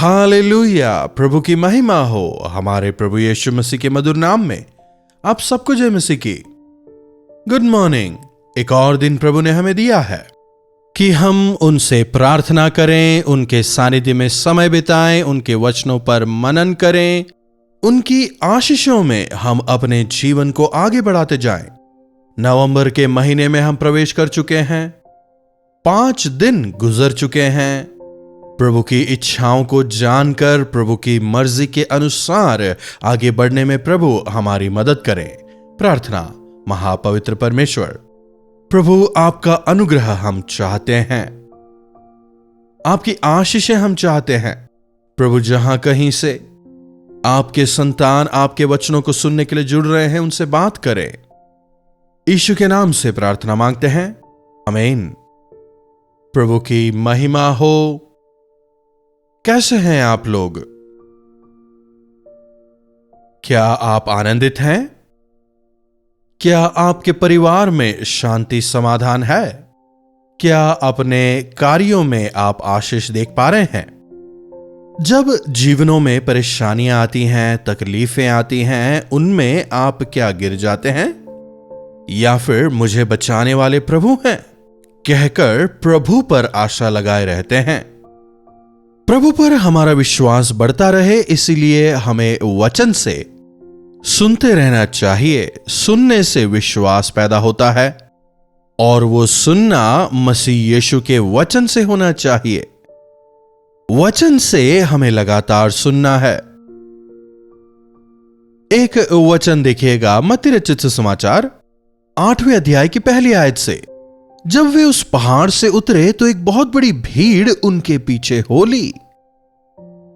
Hallelujah. प्रभु की महिमा हो। हमारे प्रभु यीशु मसीह के मधुर नाम में आप सबको जय मसीह की। Good morning. एक और दिन प्रभु ने हमें दिया है कि हम उनसे प्रार्थना करें, उनके सानिध्य में समय बिताएं, उनके वचनों पर मनन करें, उनकी आशीषों में हम अपने जीवन को आगे बढ़ाते जाएं। नवंबर के महीने में हम प्रवेश कर चुके हैं। 5 दिन गुजर चुके हैं। प्रभु की इच्छाओं को जानकर प्रभु की मर्जी के अनुसार आगे बढ़ने में प्रभु हमारी मदद करें। प्रार्थना। महापवित्र परमेश्वर, प्रभु आपका अनुग्रह हम चाहते हैं, आपकी आशीषें हम चाहते हैं। प्रभु जहां कहीं से आपके संतान आपके वचनों को सुनने के लिए जुड़ रहे हैं, उनसे बात करें। यीशु के नाम से प्रार्थना मांगते हैं, आमीन। प्रभु की महिमा हो। कैसे हैं आप लोग? क्या आप आनंदित हैं? क्या आपके परिवार में शांति समाधान है? क्या अपने कार्यों में आप आशीष देख पा रहे हैं? जब जीवनों में परेशानियां आती हैं, तकलीफें आती हैं, उनमें आप क्या गिर जाते हैं? या फिर मुझे बचाने वाले प्रभु हैं कहकर प्रभु पर आशा लगाए रहते हैं? प्रभु पर हमारा विश्वास बढ़ता रहे, इसीलिए हमें वचन से सुनते रहना चाहिए। सुनने से विश्वास पैदा होता है और वो सुनना मसीह यीशु के वचन से होना चाहिए। वचन से हमें लगातार सुनना है। एक वचन देखिएगा मत्ती रचित सुसमाचार 8वें अध्याय की पहली आयत से। जब वे उस पहाड़ से उतरे तो एक बहुत बड़ी भीड़ उनके पीछे हो ली,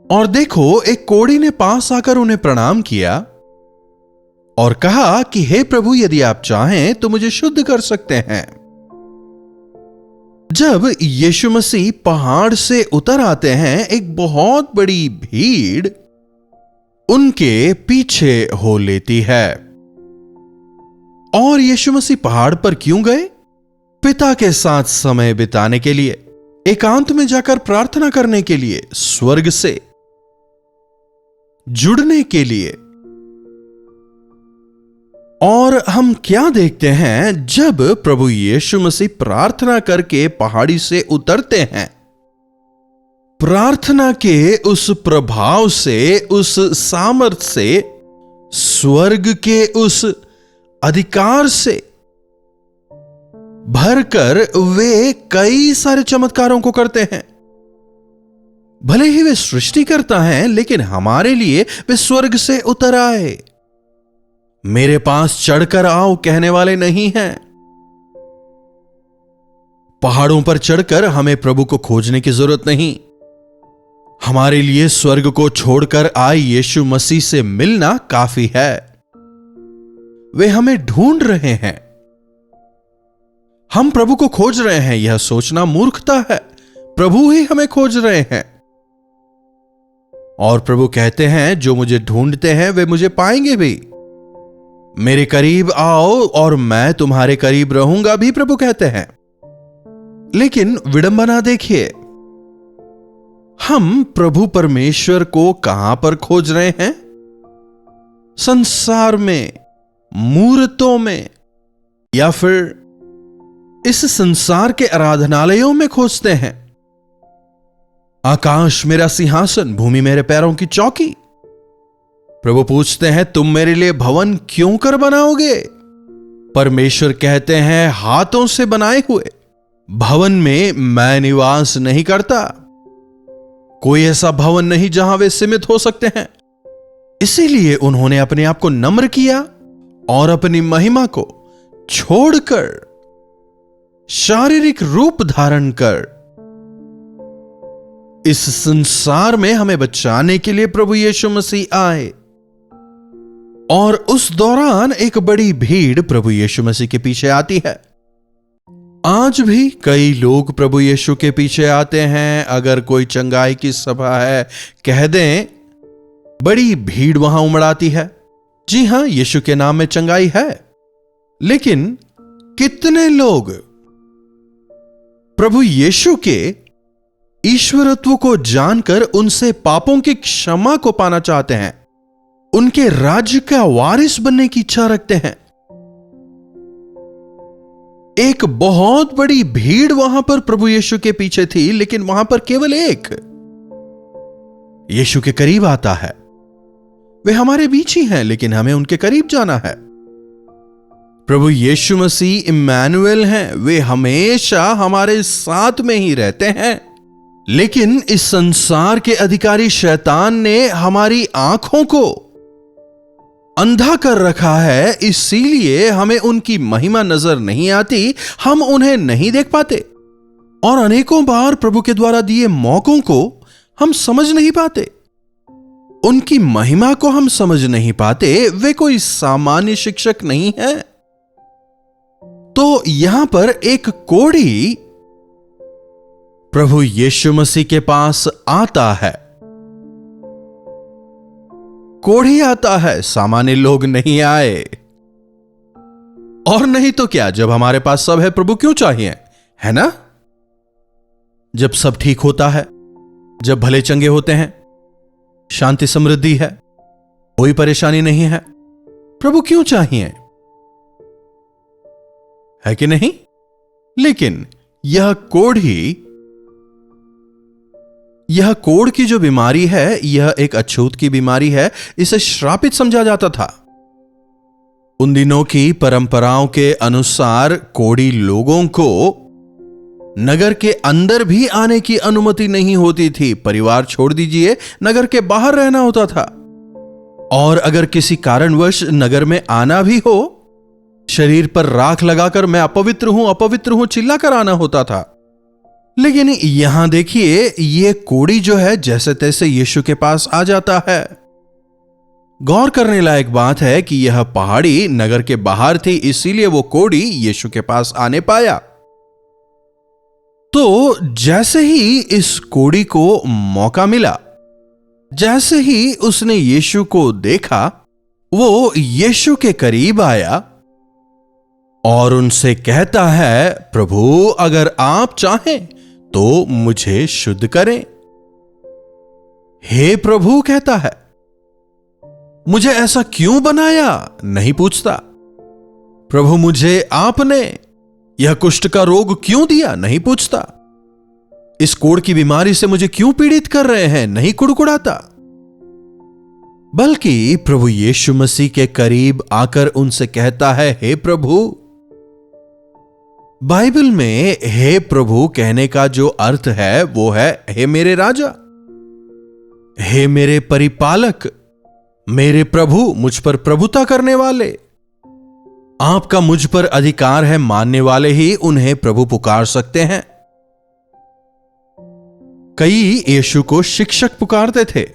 और देखो एक कोढ़ी ने पास आकर उन्हें प्रणाम किया और कहा कि हे प्रभु, यदि आप चाहें तो मुझे शुद्ध कर सकते हैं। जब यीशु मसीह पहाड़ से उतर आते हैं, एक बहुत बड़ी भीड़ उनके पीछे हो लेती है। और यीशु मसीह पहाड़ पर क्यों गए? पिता के साथ समय बिताने के लिए, एकांत में जाकर प्रार्थना करने के लिए, स्वर्ग से जुड़ने के लिए। और हम क्या देखते हैं जब प्रभु यीशु मसीह प्रार्थना करके पहाड़ी से उतरते हैं? प्रार्थना के उस प्रभाव से, उस सामर्थ्य से, स्वर्ग के उस अधिकार से भरकर वे कई सारे चमत्कारों को करते हैं। भले ही वे सृष्टि करता हैं, लेकिन हमारे लिए वे स्वर्ग से उतर आए। मेरे पास चढ़कर आओ कहने वाले नहीं हैं। पहाड़ों पर चढ़कर हमें प्रभु को खोजने की जरूरत नहीं। हमारे लिए स्वर्ग को छोड़कर आए यीशु मसीह से मिलना काफी है। वे हमें ढूंढ रहे हैं। हम प्रभु को खोज रहे हैं, यह सोचना मूर्खता है। प्रभु ही हमें खोज रहे हैं। और प्रभु कहते हैं, जो मुझे ढूंढते हैं वे मुझे पाएंगे भी। मेरे करीब आओ और मैं तुम्हारे करीब रहूंगा भी, प्रभु कहते हैं। लेकिन विडंबना देखिए, हम प्रभु परमेश्वर को कहां पर खोज रहे हैं? संसार में, मूर्तों में, या फिर इस संसार के आराधनालयों में खोजते हैं। आकाश मेरा सिंहासन, भूमि मेरे पैरों की चौकी। प्रभु पूछते हैं, तुम मेरे लिए भवन क्यों कर बनाओगे? परमेश्वर कहते हैं, हाथों से बनाए हुए भवन में मैं निवास नहीं करता। कोई ऐसा भवन नहीं जहां वे सीमित हो सकते हैं। इसीलिए उन्होंने अपने आप को नम्र किया और अपनी महिमा को छोड़कर शारीरिक रूप धारण कर इस संसार में हमें बचाने के लिए प्रभु यीशु मसीह आए। और उस दौरान एक बड़ी भीड़ प्रभु यीशु मसीह के पीछे आती है। आज भी कई लोग प्रभु यीशु के पीछे आते हैं। अगर कोई चंगाई की सभा है, कह दें, बड़ी भीड़ वहां उमड़ है। जी हां, यीशु के नाम में चंगाई है, लेकिन कितने लोग प्रभु यीशु के ईश्वरत्व को जानकर उनसे पापों की क्षमा को पाना चाहते हैं, उनके राज्य का वारिस बनने की इच्छा रखते हैं। एक बहुत बड़ी भीड़ वहां पर प्रभु यीशु के पीछे थी, लेकिन वहां पर केवल एक यीशु के करीब आता है। वे हमारे बीच ही हैं, लेकिन हमें उनके करीब जाना है। प्रभु यीशु मसीह इम्मानुएल हैं, वे हमेशा हमारे साथ में ही रहते हैं। लेकिन इस संसार के अधिकारी शैतान ने हमारी आंखों को अंधा कर रखा है, इसीलिए हमें उनकी महिमा नजर नहीं आती, हम उन्हें नहीं देख पाते, और अनेकों बार प्रभु के द्वारा दिए मौकों को हम समझ नहीं पाते, उनकी महिमा को हम समझ नहीं पाते। वे कोई सामान्य शिक्षक नहीं है। तो यहां पर एक कोढ़ी प्रभु यीशु मसीह के पास आता है। कोढ़ी आता है, सामान्य लोग नहीं आए। और नहीं तो क्या, जब हमारे पास सब है, प्रभु क्यों चाहिए, है ना? जब सब ठीक होता है, जब भले चंगे होते हैं, शांति समृद्धि है, कोई परेशानी नहीं है, प्रभु क्यों चाहिए, है कि नहीं? लेकिन यह कोढ़ की जो बीमारी है, यह एक अछूत की बीमारी है। इसे श्रापित समझा जाता था। उन दिनों की परंपराओं के अनुसार कोढ़ी लोगों को नगर के अंदर भी आने की अनुमति नहीं होती थी। परिवार छोड़ दीजिए, नगर के बाहर रहना होता था। और अगर किसी कारणवश नगर में आना भी हो, शरीर पर राख लगाकर मैं अपवित्र हूं चिल्लाकर आना होता था। लेकिन यहां देखिए, यह कोढ़ी जो है जैसे तैसे यीशु के पास आ जाता है। गौर करने लायक बात है कि यह पहाड़ी नगर के बाहर थी, इसीलिए वो कोढ़ी यीशु के पास आने पाया। तो जैसे ही इस कोढ़ी को मौका मिला, जैसे ही उसने यीशु को देखा, वो यीशु के करीब आया और उनसे कहता है, प्रभु अगर आप चाहें तो मुझे शुद्ध करें। हे प्रभु कहता है, मुझे ऐसा क्यों बनाया, नहीं पूछता। प्रभु मुझे आपने यह कुष्ठ का रोग क्यों दिया, नहीं पूछता। इस कोढ़ की बीमारी से मुझे क्यों पीड़ित कर रहे हैं, नहीं कुड़कुड़ाता। बल्कि प्रभु यीशु मसीह के करीब आकर उनसे कहता है, हे प्रभु। बाइबल में हे प्रभु कहने का जो अर्थ है वो है, हे मेरे राजा, हे मेरे परिपालक, मेरे प्रभु, मुझ पर प्रभुता करने वाले। आपका मुझ पर अधिकार है, मानने वाले ही उन्हें प्रभु पुकार सकते हैं। कई यीशु को शिक्षक पुकारते थे,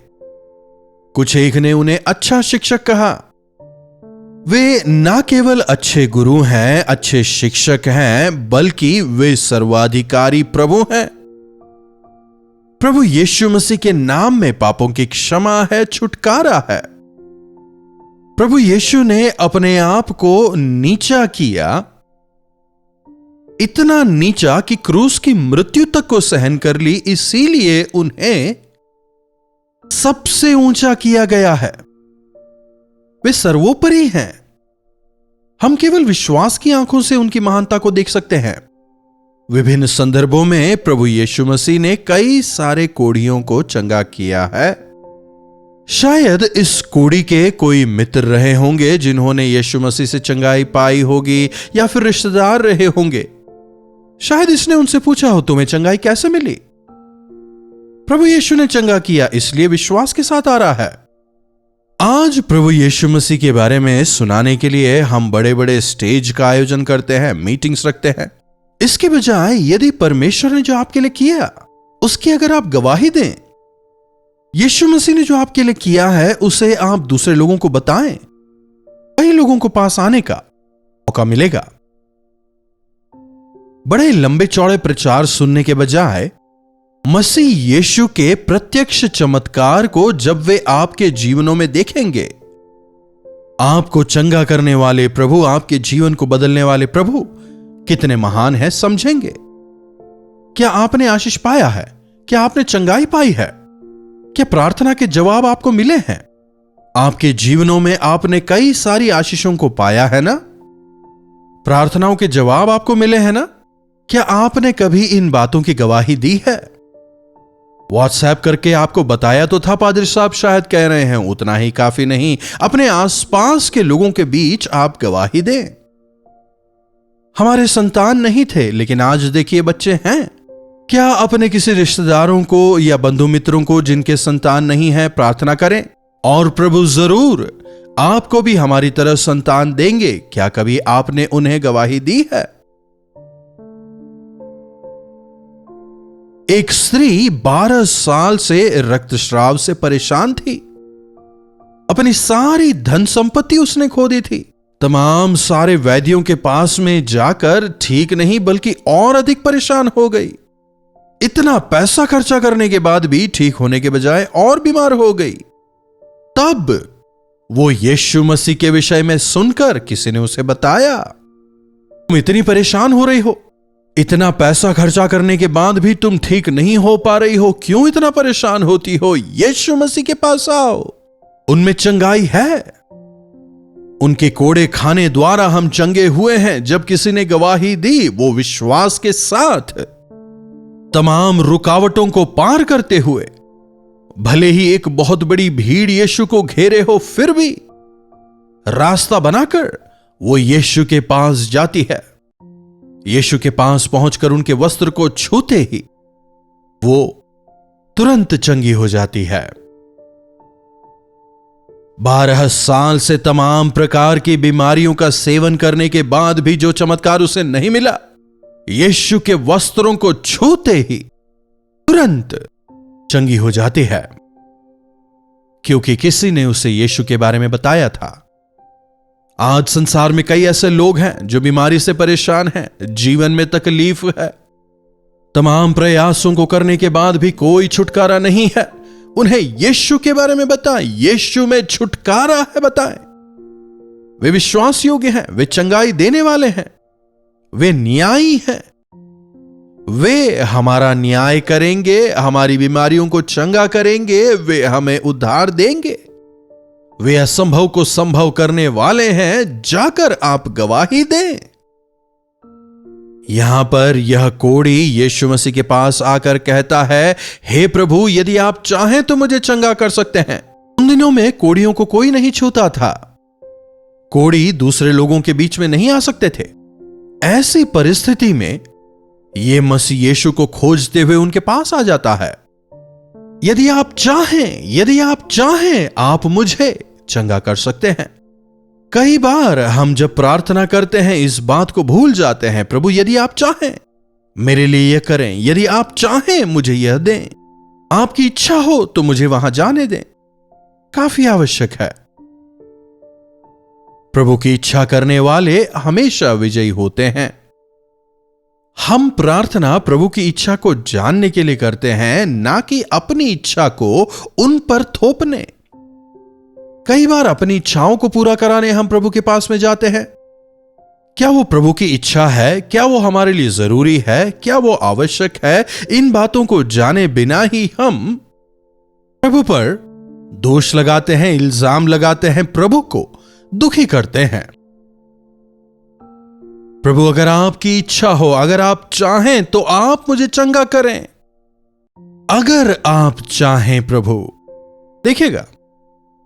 कुछ एक ने उन्हें अच्छा शिक्षक कहा। वे ना केवल अच्छे गुरु हैं, अच्छे शिक्षक हैं, बल्कि वे सर्वाधिकारी प्रभु हैं। प्रभु यीशु मसीह के नाम में पापों की क्षमा है, छुटकारा है। प्रभु यीशु ने अपने आप को नीचा किया, इतना नीचा कि क्रूस की मृत्यु तक को सहन कर ली, इसीलिए उन्हें सबसे ऊंचा किया गया है। वे सर्वोपरि हैं। हम केवल विश्वास की आंखों से उनकी महानता को देख सकते हैं। विभिन्न संदर्भों में प्रभु यीशु मसीह ने कई सारे कोढ़ियों को चंगा किया है। शायद इस कोढ़ी के कोई मित्र रहे होंगे जिन्होंने यीशु मसीह से चंगाई पाई होगी, या फिर रिश्तेदार रहे होंगे। शायद इसने उनसे पूछा हो, तुम्हें चंगाई कैसे मिली? प्रभु यीशु ने चंगा किया, इसलिए विश्वास के साथ आ रहा है। आज प्रभु यीशु मसीह के बारे में सुनाने के लिए हम बड़े बड़े स्टेज का आयोजन करते हैं, मीटिंग्स रखते हैं। इसके बजाय यदि परमेश्वर ने जो आपके लिए किया उसकी अगर आप गवाही दें, यीशु मसीह ने जो आपके लिए किया है उसे आप दूसरे लोगों को बताएं, कई लोगों को पास आने का मौका मिलेगा। बड़े लंबे चौड़े प्रचार सुनने के बजाय मसीह यीशु के प्रत्यक्ष चमत्कार को जब वे आपके जीवनों में देखेंगे, आपको चंगा करने वाले प्रभु, आपके जीवन को बदलने वाले प्रभु कितने महान हैं, समझेंगे। क्या आपने आशीष पाया है? क्या आपने चंगाई पाई है? क्या प्रार्थना के जवाब आपको मिले हैं? आपके जीवनों में आपने कई सारी आशीषों को पाया है ना? प्रार्थनाओं के जवाब आपको मिले हैं ना? क्या आपने कभी इन बातों की गवाही दी है? व्हाट्सएप करके आपको बताया तो था, पादरी साहब शायद कह रहे हैं, उतना ही काफी नहीं, अपने आसपास के लोगों के बीच आप गवाही दें। हमारे संतान नहीं थे, लेकिन आज देखिए बच्चे हैं। क्या अपने किसी रिश्तेदारों को या बंधु मित्रों को जिनके संतान नहीं है प्रार्थना करें, और प्रभु जरूर आपको भी हमारी तरह संतान देंगे। क्या कभी आपने उन्हें गवाही दी है? एक स्त्री 12 साल से रक्तस्राव से परेशान थी। अपनी सारी धन संपत्ति उसने खो दी थी। तमाम सारे वैद्यों के पास में जाकर ठीक नहीं बल्कि और अधिक परेशान हो गई। इतना पैसा खर्चा करने के बाद भी ठीक होने के बजाय और बीमार हो गई। तब वो यीशु मसीह के विषय में सुनकर किसी ने उसे बताया, तुम इतनी परेशान हो रही हो, इतना पैसा खर्चा करने के बाद भी तुम ठीक नहीं हो पा रही हो, क्यों इतना परेशान होती हो? यीशु मसीह के पास आओ, उनमें चंगाई है। उनके कोड़े खाने द्वारा हम चंगे हुए हैं। जब किसी ने गवाही दी, वो विश्वास के साथ तमाम रुकावटों को पार करते हुए, भले ही एक बहुत बड़ी भीड़ यीशु को घेरे हो, फिर भी रास्ता बनाकर वो यीशु के पास जाती है। यीशु के पास पहुंचकर उनके वस्त्र को छूते ही वो तुरंत चंगी हो जाती है। 12 साल से तमाम प्रकार की बीमारियों का सेवन करने के बाद भी जो चमत्कार उसे नहीं मिला, यीशु के वस्त्रों को छूते ही तुरंत चंगी हो जाती है, क्योंकि किसी ने उसे यीशु के बारे में बताया था। आज संसार में कई ऐसे लोग हैं जो बीमारी से परेशान हैं, जीवन में तकलीफ है, तमाम प्रयासों को करने के बाद भी कोई छुटकारा नहीं है। उन्हें यीशु के बारे में बताएं, यीशु में छुटकारा है बताएं। वे विश्वास योग्य हैं, वे चंगाई देने वाले हैं, वे न्यायी हैं। वे हमारा न्याय करेंगे, हमारी बीमारियों को चंगा करेंगे, वे हमें उद्धार देंगे। वे असंभव को संभव करने वाले हैं। जाकर आप गवाही दें। यहां पर यह कोढ़ी यीशु मसीह के पास आकर कहता है, हे प्रभु, यदि आप चाहें तो मुझे चंगा कर सकते हैं। उन दिनों में कोढ़ियों को कोई नहीं छूता था। कोढ़ी दूसरे लोगों के बीच में नहीं आ सकते थे। ऐसी परिस्थिति में यह मसीह यीशु को खोजते हुए उनके पास आ जाता है। यदि आप चाहें आप मुझे चंगा कर सकते हैं। कई बार हम जब प्रार्थना करते हैं इस बात को भूल जाते हैं, प्रभु यदि आप चाहें मेरे लिए यह करें, यदि आप चाहें मुझे यह दें, आपकी इच्छा हो तो मुझे वहां जाने दें। काफी आवश्यक है। प्रभु की इच्छा करने वाले हमेशा विजयी होते हैं। हम प्रार्थना प्रभु की इच्छा को जानने के लिए करते हैं, ना कि अपनी इच्छा को उन पर थोपने। कई बार अपनी इच्छाओं को पूरा कराने हम प्रभु के पास में जाते हैं। क्या वो प्रभु की इच्छा है? क्या वो हमारे लिए जरूरी है? क्या वो आवश्यक है? इन बातों को जाने बिना ही हम प्रभु पर दोष लगाते हैं, इल्जाम लगाते हैं, प्रभु को दुखी करते हैं। प्रभु अगर आपकी इच्छा हो, अगर आप चाहें तो आप मुझे चंगा करें। अगर आप चाहें प्रभु। देखिएगा,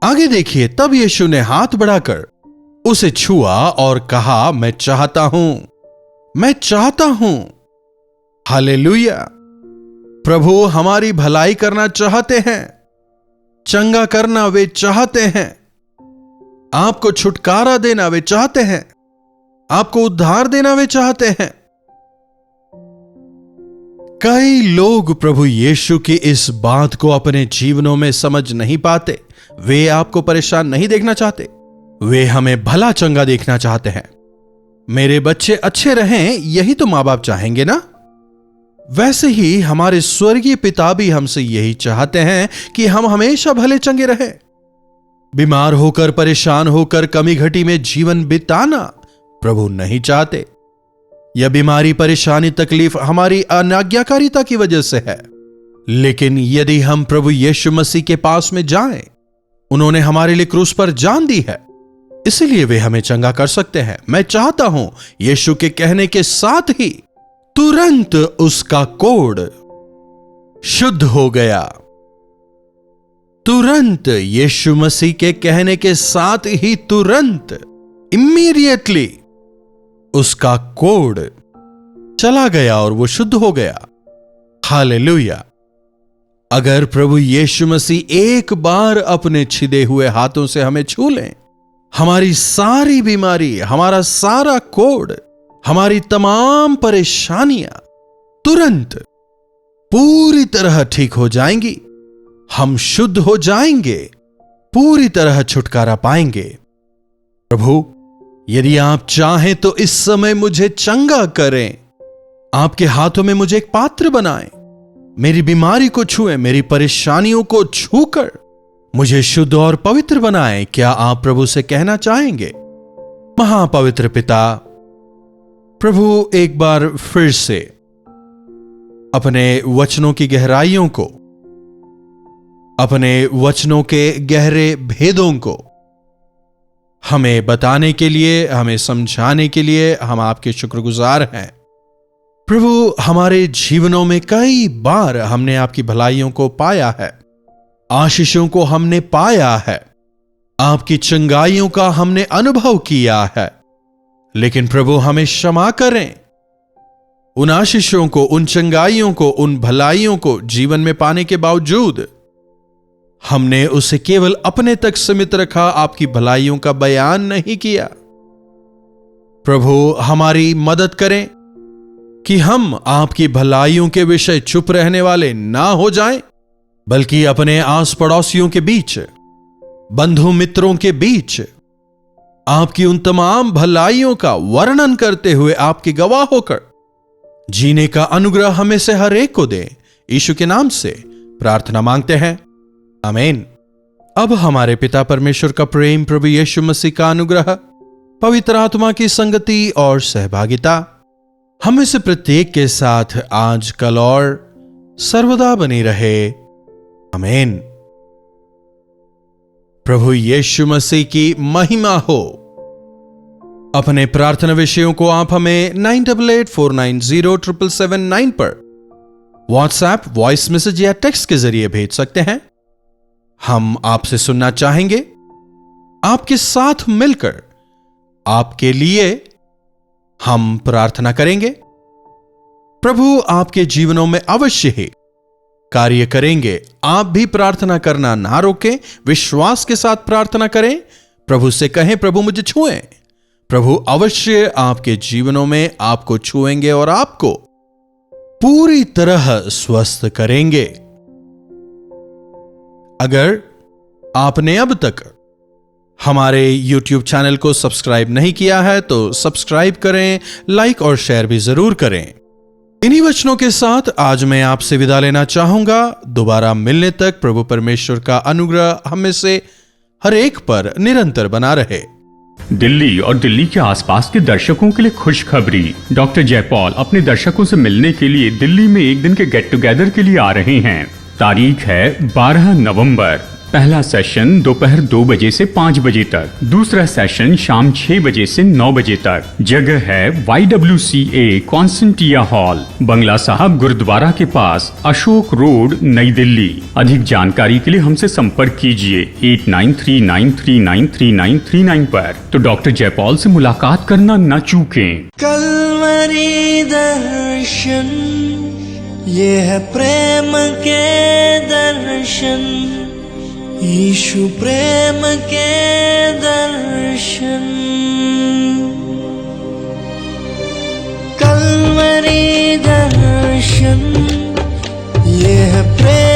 आगे देखिए, तब यीशु ने हाथ बढ़ाकर उसे छुआ और कहा, मैं चाहता हूं। हालेलुया। प्रभु हमारी भलाई करना चाहते हैं, चंगा करना वे चाहते हैं, आपको छुटकारा देना वे चाहते हैं, आपको उद्धार देना वे चाहते हैं। कई लोग प्रभु यीशु की इस बात को अपने जीवनों में समझ नहीं पाते। वे आपको परेशान नहीं देखना चाहते, वे हमें भला चंगा देखना चाहते हैं। मेरे बच्चे अच्छे रहें, यही तो मां बाप चाहेंगे ना। वैसे ही हमारे स्वर्गीय पिता भी हमसे यही चाहते हैं कि हम हमेशा भले चंगे रहें। बीमार होकर, परेशान होकर, कमी घटी में जीवन बिताना प्रभु नहीं चाहते। यह बीमारी, परेशानी, तकलीफ हमारी अनाज्ञाकारिता की वजह से है। लेकिन यदि हम प्रभु यीशु मसीह के पास में जाएं, उन्होंने हमारे लिए क्रूस पर जान दी है, इसलिए वे हमें चंगा कर सकते हैं। मैं चाहता हूं यीशु के कहने के साथ ही तुरंत उसका कोढ़ शुद्ध हो गया। तुरंत यीशु मसीह के कहने के साथ ही तुरंत, इमीडिएटली उसका कोढ़ चला गया और वो शुद्ध हो गया। हालेलुया। अगर प्रभु यीशु मसीह एक बार अपने छिदे हुए हाथों से हमें छू लें, हमारी सारी बीमारी, हमारा सारा कोढ़, हमारी तमाम परेशानियां तुरंत पूरी तरह ठीक हो जाएंगी। हम शुद्ध हो जाएंगे, पूरी तरह छुटकारा पाएंगे। प्रभु, यदि आप चाहें तो इस समय मुझे चंगा करें। आपके हाथों में मुझे एक पात्र बनाएं, मेरी बीमारी को छुएं, मेरी परेशानियों को छूकर मुझे शुद्ध और पवित्र बनाएं। क्या आप प्रभु से कहना चाहेंगे? महापवित्र पिता, प्रभु एक बार फिर से अपने वचनों की गहराइयों को, अपने वचनों के गहरे भेदों को हमें बताने के लिए, हमें समझाने के लिए हम आपके शुक्रगुजार हैं। प्रभु, हमारे जीवनों में कई बार हमने आपकी भलाइयों को पाया है, आशीषों को हमने पाया है, आपकी चंगाइयों का हमने अनुभव किया है। लेकिन प्रभु, हमें क्षमा करें। उन आशीषों को, उन चंगाइयों को, उन भलाइयों को जीवन में पाने के बावजूद हमने उसे केवल अपने तक सीमित रखा, आपकी भलाइयों का बयान नहीं किया। प्रभु, हमारी मदद करें कि हम आपकी भलाइयों के विषय चुप रहने वाले ना हो जाएं, बल्कि अपने आस पड़ोसियों के बीच, बंधु मित्रों के बीच आपकी उन तमाम भलाइयों का वर्णन करते हुए आपके गवाह होकर जीने का अनुग्रह हमें से हर एक को दे। यीशु के नाम से प्रार्थना मांगते हैं, आमीन। अब हमारे पिता परमेश्वर का प्रेम, प्रभु यीशु मसीह का अनुग्रह, पवित्र आत्मा की संगति और सहभागिता हमें से प्रत्येक के साथ आज, कल और सर्वदा बनी रहे, आमीन। प्रभु यीशु मसीह की महिमा हो। अपने प्रार्थना विषयों को आप हमें 9884907779 पर व्हाट्सएप, वॉइस मैसेज या टेक्स्ट के जरिए भेज सकते हैं। हम आपसे सुनना चाहेंगे, आपके साथ मिलकर आपके लिए हम प्रार्थना करेंगे। प्रभु आपके जीवनों में अवश्य ही कार्य करेंगे। आप भी प्रार्थना करना ना रोकें, विश्वास के साथ प्रार्थना करें। प्रभु से कहें, प्रभु मुझे छुएं। प्रभु अवश्य आपके जीवनों में आपको छुएंगे और आपको पूरी तरह स्वस्थ करेंगे। अगर आपने अब तक हमारे YouTube चैनल को सब्सक्राइब नहीं किया है तो सब्सक्राइब करें, लाइक और शेयर भी जरूर करें। इन्हीं वचनों के साथ आज मैं आपसे विदा लेना चाहूंगा। दोबारा मिलने तक प्रभु परमेश्वर का अनुग्रह हमें से हर एक पर निरंतर बना रहे। दिल्ली और दिल्ली के आसपास के दर्शकों के लिए खुशखबरी। डॉक्टर जयपॉल अपने दर्शकों से मिलने के लिए दिल्ली में एक दिन के गेट टुगेदर के लिए आ रहे हैं। तारीख है 12 नवंबर। पहला सेशन दोपहर 2 बजे से 5 बजे तक, दूसरा सेशन शाम 6 बजे से 9 बजे तक। जगह है YWCA कॉन्सेंटिया हॉल, बंगला साहब गुरुद्वारा के पास, अशोक रोड, नई दिल्ली। अधिक जानकारी के लिए हमसे संपर्क कीजिए 8939393939 पर। तो डॉक्टर जयपॉल से मुलाकात करना न चूकें। कलवरी दर्शन, ये है प्रेम के दर्शन, यीशु प्रेम के दर्शन। कलवरी दर्शन, ये है प्रेम